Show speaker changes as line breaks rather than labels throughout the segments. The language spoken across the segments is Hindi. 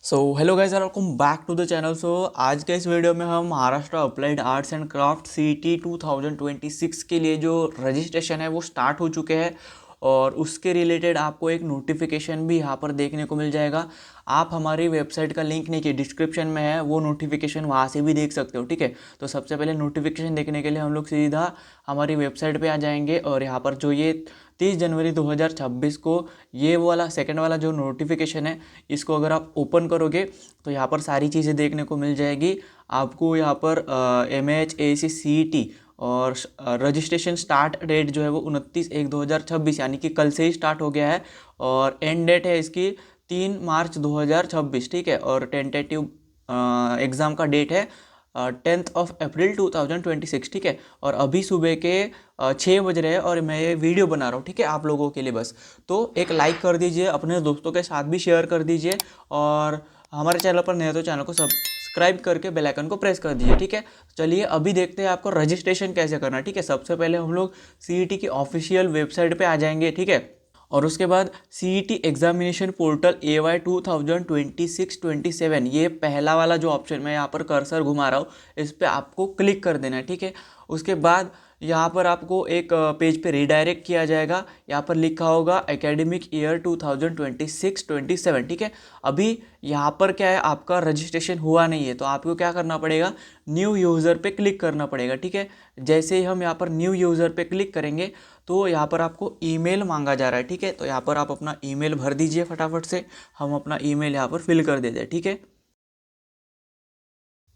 So hello guys, welcome back to the channel. आज के इस वीडियो में हम Maharashtra applied arts and craft CET 2026 के लिए जो रजिस्ट्रेशन है वो स्टार्ट हो चुके हैं और उसके रिलेटेड आपको एक नोटिफिकेशन भी यहाँ पर देखने को मिल जाएगा। आप हमारी वेबसाइट का लिंक नीचे डिस्क्रिप्शन में है, वो नोटिफिकेशन वहाँ से भी देख सकते हो। ठीक है, तो सबसे पहले नोटिफिकेशन देखने के लिए हम लोग सीधा हमारी वेबसाइट पे आ जाएंगे और यहाँ पर जो ये 30 जनवरी 2026 को ये वाला सेकंड वाला जो नोटिफिकेशन है, इसको अगर आप ओपन करोगे तो यहाँ पर सारी चीज़ें देखने को मिल जाएगी। आपको यहाँ पर MHAC और रजिस्ट्रेशन स्टार्ट डेट जो है वो 29/1/2026 यानी कि कल से ही स्टार्ट हो गया है और एंड डेट है इसकी 3 मार्च 2026। ठीक है, और टेंटेटिव एग्ज़ाम का डेट है 10 अप्रैल 2026। ठीक है, और अभी सुबह के 6 बज रहे हैं और मैं ये वीडियो बना रहा हूँ। ठीक है, आप लोगों के लिए बस तो एक लाइक कर दीजिए, अपने दोस्तों के साथ भी शेयर कर दीजिए और हमारे चैनल पर नए तो चैनल को सब्सक्राइब करके बेल आइकन को प्रेस कर दीजिए। ठीक है, चलिए अभी देखते हैं आपको रजिस्ट्रेशन कैसे करना है। ठीक है, सबसे पहले हम लोग सीईटी की ऑफिशियल वेबसाइट पे आ जाएंगे। ठीक है, और उसके बाद सीईटी एग्जामिनेशन पोर्टल AY 2026-27 ये पहला वाला जो ऑप्शन मैं यहाँ पर कर्सर घुमा रहा हूँ, इस पर आपको क्लिक कर देना है। ठीक है, उसके बाद यहाँ पर आपको एक पेज पे रिडायरेक्ट किया जाएगा। यहाँ पर लिखा होगा एकेडमिक ईयर 2026-27। ठीक है, अभी यहाँ पर क्या है, आपका रजिस्ट्रेशन हुआ नहीं है तो आपको क्या करना पड़ेगा, न्यू यूज़र पे क्लिक करना पड़ेगा। ठीक है, जैसे ही हम यहाँ पर न्यू यूज़र पे क्लिक करेंगे तो यहाँ पर आपको ईमेल मांगा जा रहा है। ठीक है, तो यहाँ पर आप अपना ईमेल भर दीजिए फटाफट से। हम अपना ईमेल यहाँ पर फिल कर देते हैं। ठीक है,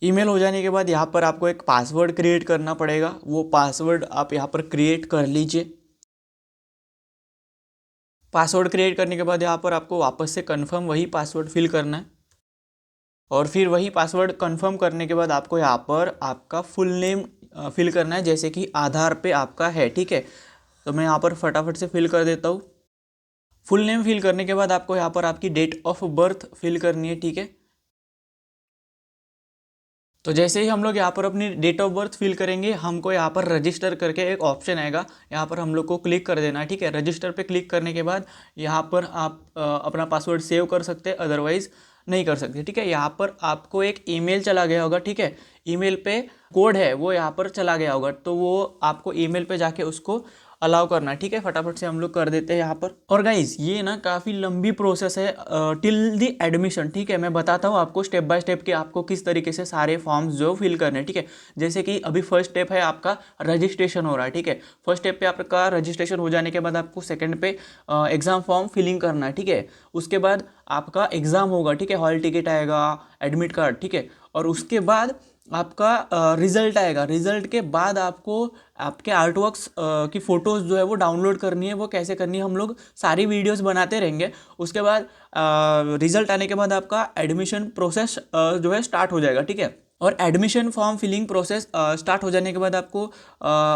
ईमेल हो जाने के बाद यहाँ पर आपको एक पासवर्ड क्रिएट करना पड़ेगा। वो पासवर्ड आप यहाँ पर क्रिएट कर लीजिए। पासवर्ड क्रिएट करने के बाद यहाँ पर आपको वापस से कंफर्म वही पासवर्ड फिल करना है और फिर वही पासवर्ड कंफर्म करने के बाद आपको यहाँ पर आपका फुल नेम फिल करना है, जैसे कि आधार पे आपका है। ठीक है, तो मैं यहाँ पर फटाफट से फिल कर देता हूँ। फुल नेम फिल करने के बाद आपको यहाँ पर आपकी डेट ऑफ बर्थ फिल करनी है। ठीक है, तो जैसे ही हम लोग यहाँ पर अपनी डेट ऑफ बर्थ फिल करेंगे, हमको यहाँ पर रजिस्टर करके एक ऑप्शन आएगा, यहाँ पर हम लोग को क्लिक कर देना है। ठीक है, रजिस्टर पे क्लिक करने के बाद यहाँ पर आप अपना पासवर्ड सेव कर सकते हैं, अदरवाइज नहीं कर सकते। ठीक है, यहाँ पर आपको एक ईमेल चला गया होगा। ठीक है, ईमेल पे कोड है वो यहाँ पर चला गया होगा, तो वो आपको ईमेल पे जाके उसको अलाउ करना है। ठीक है, फटाफट से हम लोग कर देते हैं यहाँ पर। और गाइज ये ना काफ़ी लंबी प्रोसेस है टिल दी एडमिशन। ठीक है, मैं बताता हूँ आपको स्टेप बाय स्टेप कि आपको किस तरीके से सारे फॉर्म्स जो फिल करने हैं। ठीक है, जैसे कि अभी फर्स्ट स्टेप है आपका रजिस्ट्रेशन हो रहा है। ठीक है, फर्स्ट स्टेप पे आपका रजिस्ट्रेशन हो जाने के बाद आपको सेकंड पे एग्ज़ाम फॉर्म फिलिंग करना है। ठीक है, उसके बाद आपका एग्ज़ाम होगा। ठीक है, हॉल टिकट आएगा, एडमिट कार्ड। ठीक है, और उसके बाद आपका रिजल्ट आएगा। रिजल्ट के बाद आपको आपके आर्ट वर्क्स की फ़ोटोज़ जो है वो डाउनलोड करनी है। वो कैसे करनी है, हम लोग सारी वीडियोस बनाते रहेंगे। उसके बाद रिजल्ट आने के बाद आपका एडमिशन प्रोसेस जो है स्टार्ट हो जाएगा। ठीक है, और admission form filling process start हो जाने के बाद आपको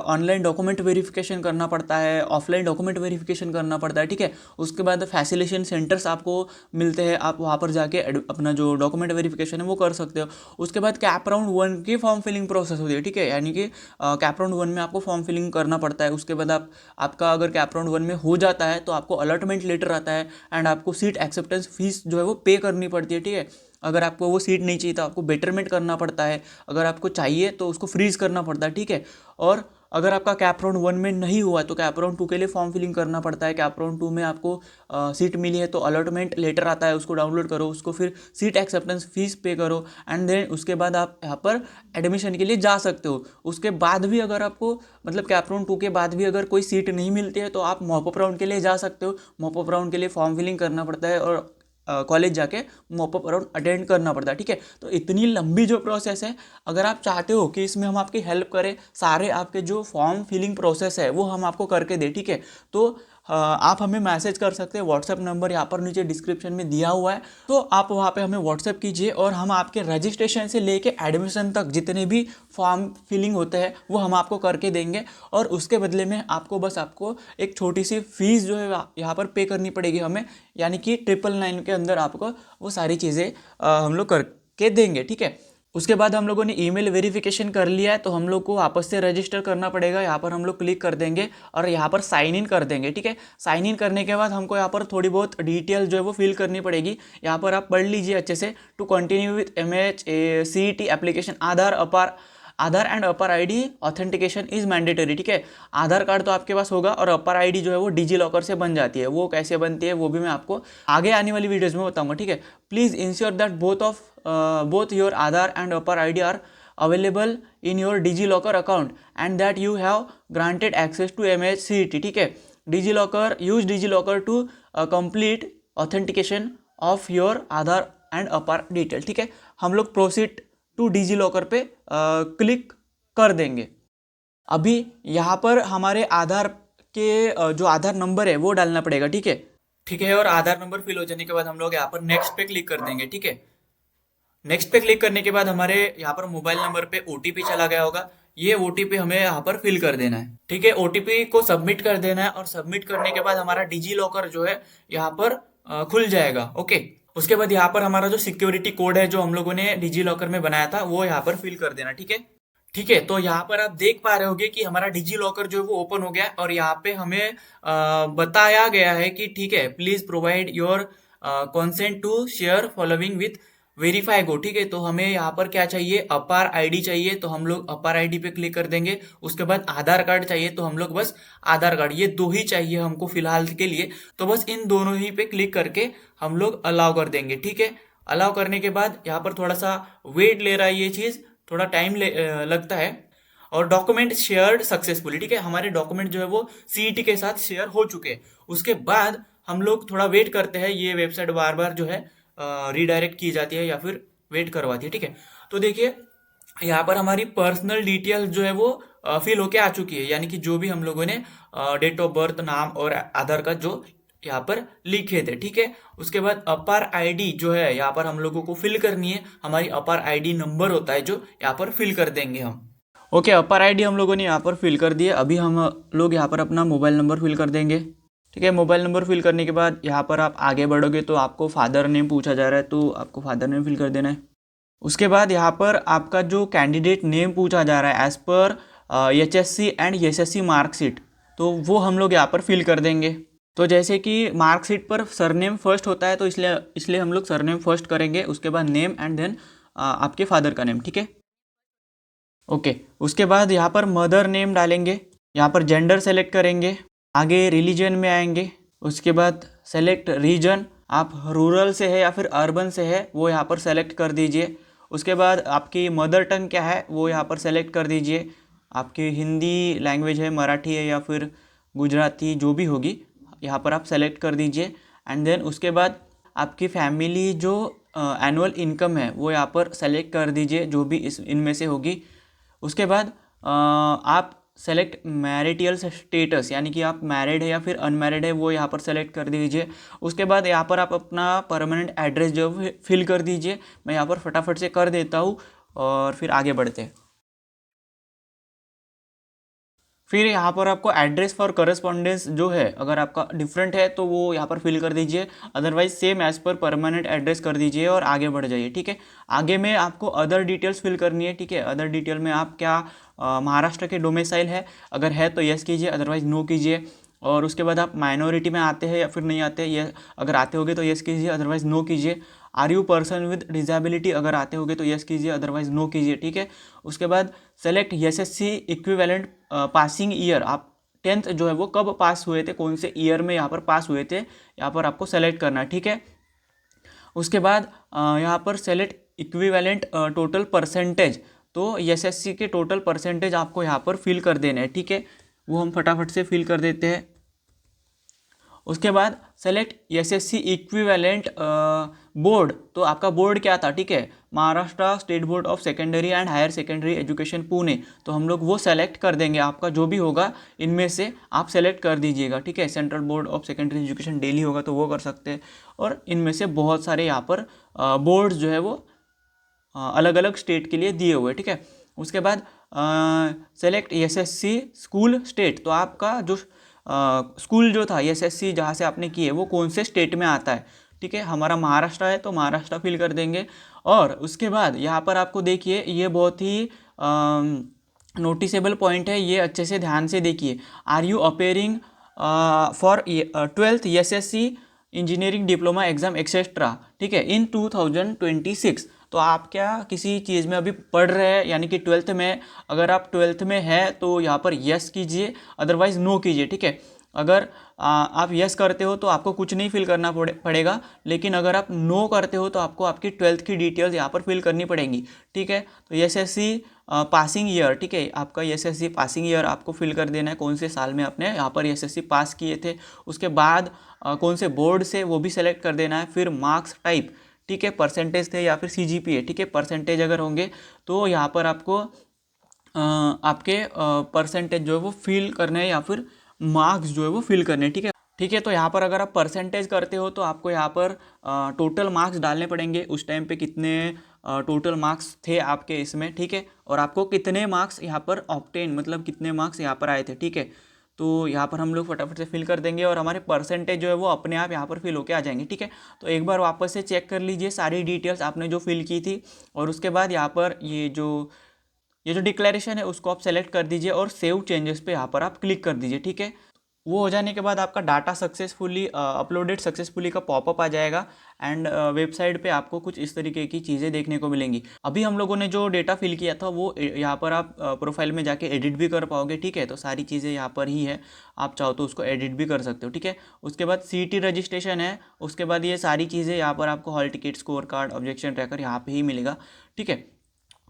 ऑनलाइन डॉक्यूमेंट वेरिफिकेशन करना पड़ता है, ऑफलाइन डॉक्यूमेंट वेरिफिकेशन करना पड़ता है। ठीक है, उसके बाद फैसिलिटेशन सेंटर्स आपको मिलते हैं, आप वहाँ पर जाके अपना जो डॉक्यूमेंट वेरिफिकेशन है वो कर सकते हो। उसके बाद कैप राउंड 1 की फॉर्म फिलिंग प्रोसेस होती है। ठीक है, यानी कि कैप राउंड 1 में आपको फॉर्म फिलिंग करना पड़ता है। उसके बाद आपका अगर कैप राउंड 1 में हो जाता है तो आपको अलॉटमेंट लेटर आता है एंड आपको सीट एक्सेप्टेंस फीस जो है वो पे करनी पड़ती है। ठीक है, अगर आपको वो सीट नहीं चाहिए तो आपको बेटरमेंट करना पड़ता है, अगर आपको चाहिए तो उसको फ्रीज करना पड़ता है। ठीक है, और अगर आपका कैप राउंड 1 में नहीं हुआ तो कैप राउंड 2 के लिए फॉर्म फिलिंग करना पड़ता है। कैप राउंड 2 में आपको सीट मिली है तो अलॉटमेंट लेटर आता है, उसको डाउनलोड करो, उसको फिर सीट एक्सेप्टेंस फीस पे करो एंड देन उसके बाद आप यहाँ पर एडमिशन के लिए जा सकते हो। उसके बाद भी अगर आपको मतलब कैप राउंड 2 के बाद भी अगर कोई सीट नहीं मिलती है तो आप मॉपअप राउंड के लिए जा सकते हो। मॉपअप राउंड के लिए फॉर्म फिलिंग करना पड़ता है और कॉलेज जाके मॉपअप राउंड अटेंड करना पड़ता है। ठीक है, तो इतनी लंबी जो प्रोसेस है, अगर आप चाहते हो कि इसमें हम आपकी हेल्प करें, सारे आपके जो फॉर्म फिलिंग प्रोसेस है वो हम आपको करके दें, ठीक है, तो आप हमें मैसेज कर सकते हैं। व्हाट्सएप नंबर यहाँ पर नीचे डिस्क्रिप्शन में दिया हुआ है, तो आप वहाँ पे हमें व्हाट्सएप कीजिए और हम आपके रजिस्ट्रेशन से लेके एडमिशन तक जितने भी फॉर्म फिलिंग होते हैं वो हम आपको करके देंगे और उसके बदले में आपको एक छोटी सी फीस जो है यहाँ पर पे करनी पड़ेगी हमें, यानी कि 999 के अंदर आपको वो सारी चीज़ें हम लोग करके देंगे। ठीक है, उसके बाद हम लोगों ने ईमेल वेरिफिकेशन कर लिया है, तो हम लोग को वापस से रजिस्टर करना पड़ेगा। यहाँ पर हम लोग क्लिक कर देंगे और यहाँ पर साइन इन कर देंगे, ठीक है। साइन इन करने के बाद हमको यहाँ पर थोड़ी बहुत डिटेल जो है वो फिल करनी पड़ेगी। यहाँ पर आप पढ़ लीजिए अच्छे से। To continue with MHCET application, Aadhaar and APAAR ID authentication is mandatory, ठीक है। आधार कार्ड तो आपके पास होगा और अपर आईडी जो है वो डिजी लॉकर से बन जाती है। वो कैसे बनती है वो भी मैं आपको आगे आने वाली वीडियोज में बताऊंगा, ठीक है। Please ensure that both your Aadhaar and Upper ID are available in your DigiLocker account and that you have granted access to MHCET, ठीक है। use DigiLocker to complete authentication of your Aadhaar and Upper detail, ठीक है। हम लोग प्रोसीड टू डिजीलॉकर पे क्लिक कर देंगे। अभी यहाँ पर हमारे आधार के जो आधार नंबर है वो डालना पड़ेगा, ठीक है। ठीक है, और आधार नंबर फिल हो जाने के बाद हम लोग यहाँ पर नेक्स्ट पे क्लिक कर देंगे, ठीक है। नेक्स्ट पे क्लिक करने के बाद हमारे यहाँ पर मोबाइल नंबर पे OTP चला गया होगा। ये OTP हमें यहाँ पर फिल कर देना है, ठीक है। OTP को सबमिट कर देना है और सबमिट करने के बाद हमारा डिजी लॉकर जो है यहाँ पर खुल जाएगा, ओके। उसके बाद यहाँ पर हमारा जो सिक्योरिटी कोड है जो हम लोगों ने डिजी लॉकर में बनाया था वो यहाँ पर फिल कर देना, ठीक है। ठीक है, तो यहाँ पर आप देख पा रहे होगे कि हमारा डिजी लॉकर जो है वो ओपन हो गया है और यहाँ पे हमें बताया गया है कि ठीक है, please provide your consent to share following with verify go, ठीक है। तो हमें यहाँ पर क्या चाहिए, अपार आईडी चाहिए, तो हम लोग अपार आईडी पे क्लिक कर देंगे। उसके बाद आधार कार्ड चाहिए, तो हम लोग बस आधार कार्ड, ये दो ही चाहिए हमको फिलहाल के लिए, तो बस इन दोनों ही पे क्लिक करके हम लोग अलाउ कर देंगे, ठीक है। अलाउ करने के बाद यहाँ पर थोड़ा सा वेट ले रहा है, ये चीज़ थोड़ा टाइम लगता है। और डॉक्यूमेंट शेयर्ड सक्सेसफुली, ठीक है। हमारे डॉक्यूमेंट जो है वो CET के साथ शेयर हो चुके हैं। उसके बाद हम लोग थोड़ा वेट करते हैं, ये वेबसाइट बार बार जो है रीडायरेक्ट की जाती है या फिर वेट करवाती है, ठीक है। तो देखिए यहाँ पर हमारी पर्सनल डिटेल जो है वो फिल होके आ चुकी है, यानी कि जो भी हम लोगों ने डेट ऑफ बर्थ, नाम और आधार कार्ड जो यहाँ पर लिखे थे, ठीक है। उसके बाद अपार आईडी जो है यहाँ पर हम लोगों को फिल करनी है। हमारी अपार आईडी नंबर होता है जो यहाँ पर फिल कर देंगे हम, ओके। अपार आईडी हम लोगों ने यहाँ पर फिल कर दिए। अभी हम लोग यहाँ पर अपना मोबाइल नंबर फिल कर देंगे, ठीक है। मोबाइल नंबर फिल करने के बाद यहाँ पर आप आगे बढ़ोगे तो आपको फादर नेम पूछा जा रहा है, तो आपको फादर नेम फिल कर देना है। उसके बाद यहाँ पर आपका जो कैंडिडेट नेम पूछा जा रहा है as per HSC and SSC marksheet, तो वो हम लोग यहाँ पर फिल कर देंगे। तो जैसे कि मार्कशीट पर सरनेम फर्स्ट होता है, तो इसलिए हम लोग सरनेम फर्स्ट करेंगे, उसके बाद नेम एंड देन आपके फादर का नेम, ठीक है, ओके। उसके बाद यहाँ पर मदर नेम डालेंगे, यहाँ पर जेंडर सेलेक्ट करेंगे, आगे रिलीजन में आएंगे। उसके बाद सेलेक्ट रीजन, आप रूरल से है या फिर अर्बन से है वो यहाँ पर सेलेक्ट कर दीजिए। उसके बाद आपकी मदर टंग क्या है वो यहाँ पर सेलेक्ट कर दीजिए। आपकी हिंदी लैंग्वेज है, मराठी है या फिर गुजराती, जो भी होगी यहाँ पर आप सेलेक्ट कर दीजिए। एंड देन उसके बाद आपकी फैमिली जो एनुअल इनकम है वो यहाँ पर सेलेक्ट कर दीजिए, जो भी इनमें से होगी। उसके बाद आप सेलेक्ट मैरिटल स्टेटस, यानी कि आप मैरिड है या फिर अनमैरिड है वो यहाँ पर सेलेक्ट कर दीजिए। उसके बाद यहाँ पर आप अपना परमानेंट एड्रेस जो फिल कर दीजिए। मैं यहाँ पर फटाफट से कर देता हूँ और फिर आगे बढ़ते हैं। फिर यहाँ पर आपको एड्रेस फॉर करस्पॉन्डेंस जो है, अगर आपका डिफरेंट है तो वो यहाँ पर फिल कर दीजिए, अदरवाइज सेम एज पर परमानेंट एड्रेस कर दीजिए और आगे बढ़ जाइए, ठीक है। आगे में आपको अदर डिटेल्स फिल करनी है, ठीक है। अदर डिटेल में आप क्या महाराष्ट्र के डोमिसाइल है, अगर है तो यस कीजिए, अदरवाइज नो कीजिए। और उसके बाद आप माइनॉरिटी में आते हैं या फिर नहीं आते, ये अगर आते होगे तो यस कीजिए, अदरवाइज नो कीजिए। Are you person with disability, अगर आते होगे तो यस कीजिए, अदरवाइज नो कीजिए, ठीक है। उसके बाद select SSC equivalent passing year, आप 10th जो है वो कब पास हुए थे, कौन से ईयर में यहाँ पर पास हुए थे, यहाँ पर आपको सेलेक्ट करना है, ठीक है। उसके बाद यहाँ पर सेलेक्ट इक्विवेलेंट टोटल परसेंटेज, तो SSC के टोटल परसेंटेज आपको यहाँ पर फिल कर देने हैं, ठीक है। वो हम फटाफट से फिल कर देते हैं। उसके बाद सेलेक्ट SSC इक्विवेलेंट बोर्ड, तो आपका बोर्ड क्या था, ठीक है, Maharashtra state board of secondary and higher secondary education Pune, तो हम लोग वो सेलेक्ट कर देंगे। आपका जो भी होगा इनमें से आप सेलेक्ट कर दीजिएगा, ठीक है। Central board of secondary education Delhi होगा तो वो कर सकते हैं, और इनमें से बहुत सारे यहाँ पर बोर्ड्स जो है वो अलग अलग स्टेट के लिए दिए हुए, ठीक है। उसके बाद सेलेक्ट SSC स्कूल स्टेट, तो आपका जो स्कूल जो था SSC जहाँ से आपने की है वो कौन से स्टेट में आता है, ठीक है, हमारा महाराष्ट्र है तो महाराष्ट्र फिल कर देंगे। और उसके बाद यहाँ पर आपको देखिए ये बहुत ही नोटिसेबल पॉइंट है, ये अच्छे से ध्यान से देखिए। Are you appearing for 12th SSC engineering diploma exam etcetera, ठीक है, इन 2026। तो आप क्या किसी चीज़ में अभी पढ़ रहे हैं, यानी कि 12th में, अगर आप 12th में है तो यहाँ पर यस कीजिए, अदरवाइज नो कीजिए, ठीक है। अगर आप यस करते हो तो आपको कुछ नहीं फिल करना पड़ेगा, लेकिन अगर आप नो करते हो तो आपको आपकी 12th की डिटेल्स यहाँ पर फिल करनी पड़ेंगी, ठीक है। तो एसएससी पासिंग ईयर, ठीक है, आपका एसएससी पासिंग ईयर आपको फिल कर देना है, कौन से साल में आपने यहाँ पर एसएससी पास किए थे। उसके बाद कौन से बोर्ड से वो भी सेलेक्ट कर देना है। फिर मार्क्स टाइप, ठीक है, परसेंटेज थे या फिर सीजीपीए, ठीक है, परसेंटेज अगर होंगे तो यहाँ पर आपको आपके परसेंटेज जो है वो फिल करने हैं या फिर मार्क्स जो है वो फिल करने हैं, ठीक है। ठीक है, तो यहाँ पर अगर आप परसेंटेज करते हो तो आपको यहाँ पर टोटल मार्क्स डालने पड़ेंगे, उस टाइम पे कितने टोटल मार्क्स थे आपके इसमें, ठीक है, और आपको कितने मार्क्स यहाँ पर ऑब्टेन, मतलब कितने मार्क्स यहाँ पर आए थे, ठीक है। तो यहाँ पर हम लोग फटाफट से फिल कर देंगे और हमारे परसेंटेज जो है वो अपने आप यहाँ पर फिल होके आ जाएंगे, ठीक है। तो एक बार वापस से चेक कर लीजिए सारी डिटेल्स आपने जो फिल की थी, और उसके बाद यहाँ पर ये जो डिक्लेरेशन है उसको आप सेलेक्ट कर दीजिए और सेव चेंजेस पे यहाँ पर आप क्लिक कर दीजिए, ठीक है। वो हो जाने के बाद आपका डाटा सक्सेसफुली अपलोडेड सक्सेसफुली का पॉपअप आ जाएगा, एंड वेबसाइट पे आपको कुछ इस तरीके की चीज़ें देखने को मिलेंगी। अभी हम लोगों ने जो डेटा फिल किया था वो यहाँ पर आप प्रोफाइल में जाके एडिट भी कर पाओगे, ठीक है। तो सारी चीज़ें यहाँ पर ही है, आप चाहो तो उसको एडिट भी कर सकते हो, ठीक है। उसके बाद सीटी रजिस्ट्रेशन है, उसके बाद ये सारी चीज़ें यहाँ पर आपको hall ticket, score card, objection tracker यहाँ पे ही मिलेगा, ठीक है।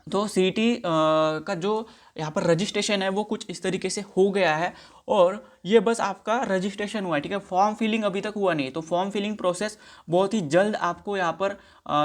तो सीटी का जो यहाँ पर रजिस्ट्रेशन है वो कुछ इस तरीके से हो गया है, और ये बस आपका रजिस्ट्रेशन हुआ है, ठीक है। फॉर्म फिलिंग अभी तक हुआ नहीं, तो फॉर्म फिलिंग प्रोसेस बहुत ही जल्द आपको यहाँ पर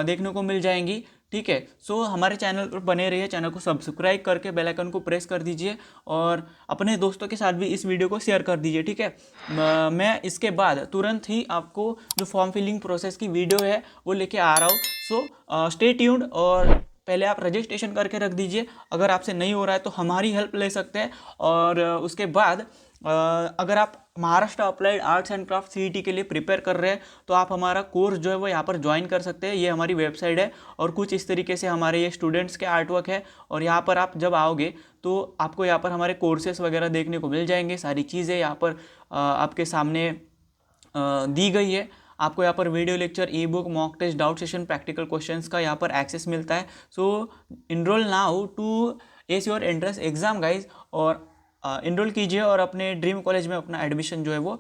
देखने को मिल जाएंगी, ठीक है। सो हमारे चैनल पर बने रहिए, चैनल को सब्सक्राइब करके बेल आइकन को प्रेस कर दीजिए, और अपने दोस्तों के साथ भी इस वीडियो को शेयर कर दीजिए, ठीक है। मैं इसके बाद तुरंत ही आपको जो फॉर्म फिलिंग प्रोसेस की वीडियो है वो लेके आ रहा हूँ। सो स्टे ट्यून्ड, और पहले आप रजिस्ट्रेशन करके रख दीजिए। अगर आपसे नहीं हो रहा है तो हमारी हेल्प ले सकते हैं। और उसके बाद अगर आप Maharashtra applied arts and craft CET के लिए प्रिपेयर कर रहे हैं तो आप हमारा कोर्स जो है वो यहाँ पर ज्वाइन कर सकते हैं। ये हमारी वेबसाइट है, और कुछ इस तरीके से हमारे ये स्टूडेंट्स के आर्टवर्क है, और यहाँ पर आप जब आओगे तो आपको यहाँ पर हमारे कोर्सेस वगैरह देखने को मिल जाएंगे। सारी चीज़ें यहाँ पर आपके सामने दी गई है। आपको यहाँ पर video lecture, e book, mock test, doubt session, practical questions का यहाँ पर एक्सेस मिलता है। So enrol now to ace your entrance exam guys, और इनरोल कीजिए और अपने ड्रीम कॉलेज में अपना एडमिशन जो है वो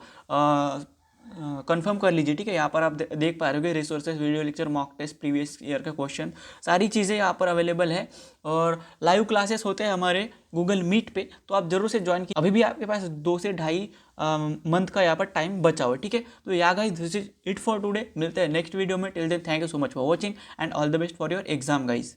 कंफर्म कर लीजिए, ठीक है। यहाँ पर आप देख पा रहे होगे resources, video lecture, mock test, previous year का क्वेश्चन, सारी चीज़ें यहाँ पर अवेलेबल है। और लाइव क्लासेस होते हैं हमारे गूगल मीट पे, तो आप जरूर से ज्वाइन कीजिए। अभी भी आपके पास 2 से 2.5 मंथ का यहाँ पर टाइम बचा हुआ है, ठीक है। तो yeah guys, this is it for today. मिलते हैं नेक्स्ट वीडियो में। Till then thank you so much for watching and all the best for your exam guys.